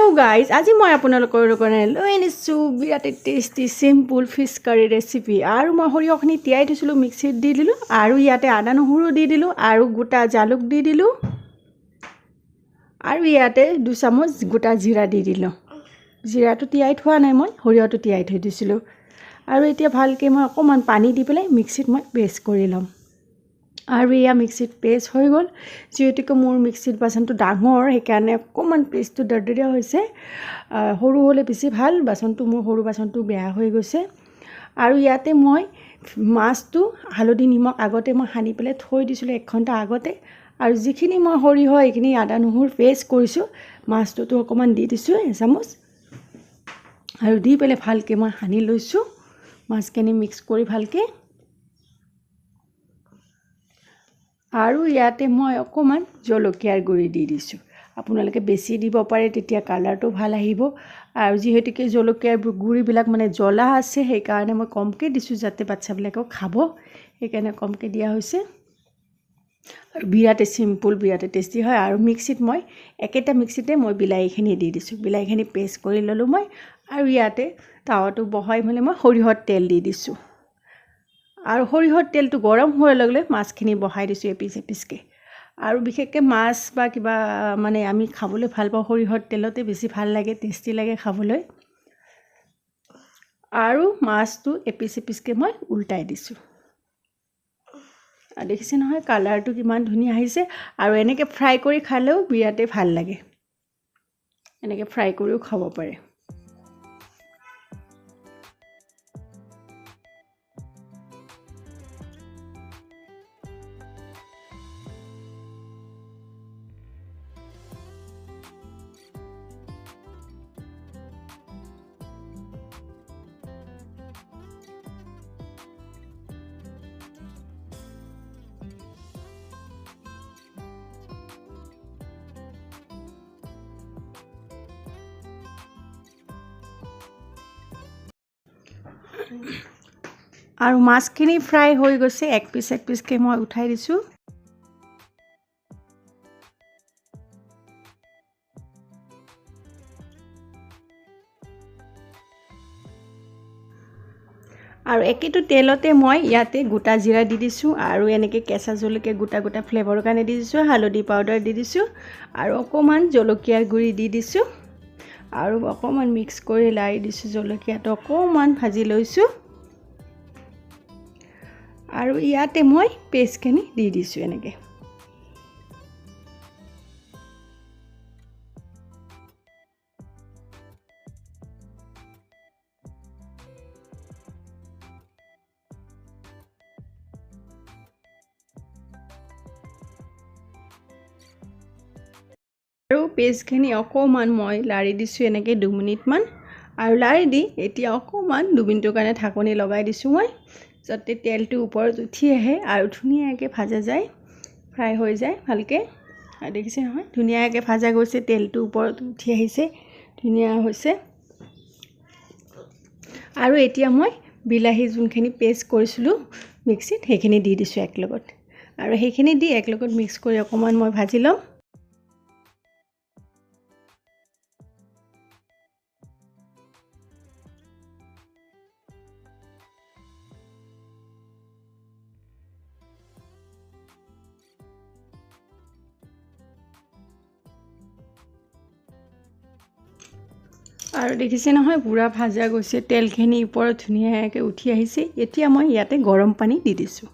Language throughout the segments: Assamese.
Hello guys, আজি মই আপোনালোকৰ কাৰণে লৈ আনিছো বিৰাট টেস্টি সিম্পল ফিশ কাৰী ৰেচিপি আৰু মই সৰিয়হখিনি তিয়াই থৈছিলো মিক্সিত দি দিলো আৰু ইয়াতে আদা নহৰু দি দিলো আৰু গোটা জালুক দি দিলো আৰু ইয়াতে 2 চামুচ গোটা জিৰা দি দিলো জিৰাটো তিয়াই থোৱা নাই মই সৰিয়হটো তিয়াই থৈ দিছিলো আৰু এতিয়া ভালকে মই অকমান পানী দি পেলাই মিক্সিত মই পেষ্ট কৰি লম আৰু ইয়া মিক্সিত পেষ্ট হৈ গল যেহেতুকে মোৰ মিক্সিত বাচনটো ডাঙৰ সেইকাৰণে অকমান পেষ্টটো দৰদৰীয়া হৈছে সৰু হলে বেছি ভাল বাচনটো মোৰ সৰু বাচনটো বেয়া হৈ গৈছে আৰু ইয়াতে মই মাছটো হালধি নিমখ আগতে মই হানি পেলাই থৈ দিছিলো 1 ঘণ্টা আগতে আৰু যিখিনি মই সৰিয়হ এইখিনি আদা নহৰু পেষ্ট কৰিছো মাছটো অকমান দি দিছো এচামুচ আৰু দি পেলাই ভালকে মই হানি লৈছো মাছখিনি মিক্স কৰি ভালকে আৰু ইয়াতে মই অকমান জলকীয়াৰ গুৰি দি দিছো আপোনালোকে বেছি দিব পাৰে তেতিয়া কালাৰটো ভাল আহিব আৰু যেহেতুকে জলকীয়াৰ গুৰিবিলাক মানে জ্বলা আছে সেই কাৰণে মই কমকে দিছো যাতে বাচ্চাবিলাকে খাব সেইকাৰণে কমকে দিয়া হৈছে আৰু বিৰাট সিম্পল বিৰাট টেস্টি হয় আৰু মিক্সিত মই একেটা মিক্সিতে মই বিলাহীখিনি দি দিছো বিলাহীখিনি পেষ্ট কৰি ললো মই আৰু ইয়াতে তাৱাটো বহাই মানে মই সৰিয়হৰ তেল দি দিছো আৰু সৰিয়হৰ তেলটো গৰম হোৱাৰ লগে মাছখিনি বহাই দিছো এপিসকে আৰু বিশেষকে মাছ বা কিবা মানে আমি খাবলৈ ভাল পাওঁ সৰিয়হৰ তেলতে বেছি ভাল লাগে টেস্টি লাগে খাবলৈ আৰু মাছটো এপিসকে মই উল্টাই দিছো আৰু দেখিছে নহয় কালাৰটো কিমান ধুনীয়া আহিছে আৰু এনেকে ফ্ৰাই কৰি খালেও বিৰাটে ভাল লাগে এনেকে ফ্ৰাই কৰিও খাব পাৰে আৰু মাছখিনি ফ্ৰাই হৈ গৈছে এক পিসকে মই উঠাই দিছো আৰু একেটো তেলতে মই ইয়াতে গোটা জিৰা দি দিছো আৰু এনেকে কেঁচা জলকীয়া গোটা গোটা ফ্লেভাৰৰ কাৰণে দি দিছো হালধি পাউডাৰ দি দিছো আৰু অকমান জলকীয়াৰ গুৰি দি দিছো আৰু অকমান মিক্স কৰি লাই দিছো জলকীয়াটো অকমান ভাজি লৈছো আৰু ইয়াতে মই পেষ্টখিনি দি দিছো এনেকে আৰু পেষ্টখিনি অকমান মই লাৰি দিছো এনেকে 2 মিনিট মান আৰু লাৰি দি এতিয়া অকমান 2 মিনিটৰ কাৰণে ঢাকনি লগাই দিছো মই যাতে তেলটো ওপৰত উঠি আহে আৰু ধুনীয়াকৈ ভাজা যায় ফ্ৰাই হৈ যায় ভালকে আৰু দেখিছে নহয় ধুনীয়াকৈ ভাজা গৈছে তেলটো ওপৰত উঠি আহিছে ধুনীয়া হৈছে আৰু এতিয়া মই বিলাহী যোনখিনি পেষ্ট কৰিছিলো মিক্সিত সেইখিনি দি দিছো এক লগত আৰু সেইখিনি দি এক লগত মিক্স কৰি অকমান মই ভাজি লম আৰু দেখিছে নহয় পুৰা ভাজা গৈছে তেলখিনি ওপৰত ধুনীয়াকৈ উঠি আহিছে এতিয়া মই ইয়াতে গৰম পানী দি দিছো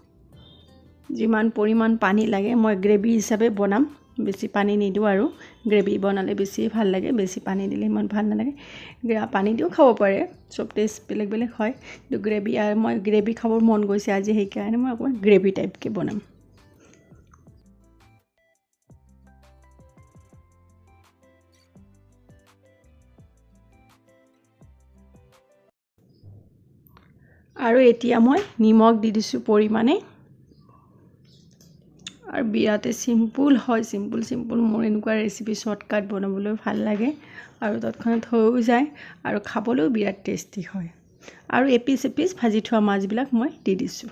যিমান পৰিমাণ পানী লাগে মই গ্ৰেভি হিচাপে বনাম বেছি পানী নিদো আৰু গ্ৰেভি বনালে বেছি ভাল লাগে বেছি পানী দিলে ইমান ভাল নালাগে পানী দিও খাব পাৰে সব টেষ্ট বেলেগ বেলেগ হয় কিন্তু গ্ৰেভি আৰু মই গ্ৰেভি খাবৰ মন গৈছে আজি সেইকাৰণে মই অকমান গ্ৰেভি টাইপকে বনাম আৰু এতিয়া মই নিমখ দি দিছো পৰিমাণে আৰু বিৰাট সিম্পল হয় সিম্পল মোৰ এনেকুৱা ৰেচিপি শৰ্টকাট বনাবলৈ ভাল লাগে আৰু তৎক্ষণাত হৈও যায় আৰু খাবলৈও বিৰাট টেস্টি হয় আৰু এপিস ভাজি থোৱা মাছবিলাক মই দি দিছো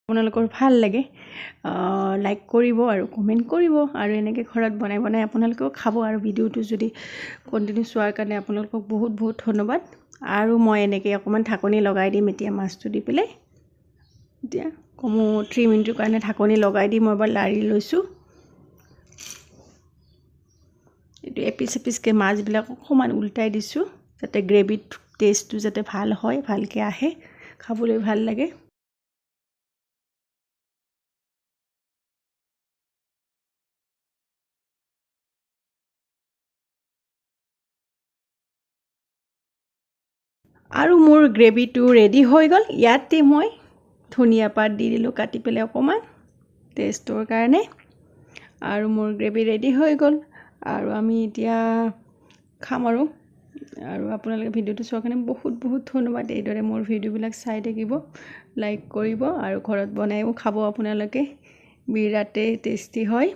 আপোনালোকৰ ভাল লাগে লাইক কৰিব আৰু কমেণ্ট কৰিব আৰু এনেকৈ ঘৰত বনাই বনাই আপোনালোকেও খাব আৰু ভিডিঅ'টো যদি কণ্টিনিউ চোৱাৰ কাৰণে আপোনালোকক বহুত বহুত ধন্যবাদ আৰু মই এনেকৈ অকণমান ঢাকনি লগাই দিম এতিয়া মাছটো দি পেলাই এতিয়া কমো 3 মিনিটৰ কাৰণে ঢাকনি লগাই দি মই এবাৰ লাৰি লৈছোঁ এইটো এপিচ এপিচকৈ মাছবিলাক অকণমান উল্টাই দিছোঁ যাতে গ্ৰেভিৰ টেষ্টটো যাতে ভাল হয় ভালকৈ আহে খাবলৈ ভাল লাগে আৰু মোৰ গ্ৰেভিটো ৰেডি হৈ গ'ল ইয়াতে মই ধনিয়া পাত দি দিলোঁ কাটি পেলাই অকণমান টেষ্টৰ কাৰণে আৰু মোৰ গ্ৰেভি ৰেডি হৈ গ'ল আৰু আমি এতিয়া খাম আৰু আপোনালোকে ভিডিঅ'টো চোৱাৰ কাৰণে বহুত বহুত ধন্যবাদ এইদৰে মোৰ ভিডিঅ'বিলাক চাই থাকিব লাইক কৰিব আৰু ঘৰত বনাইও খাব আপোনালোকে বিৰাটেই টেষ্টি হয়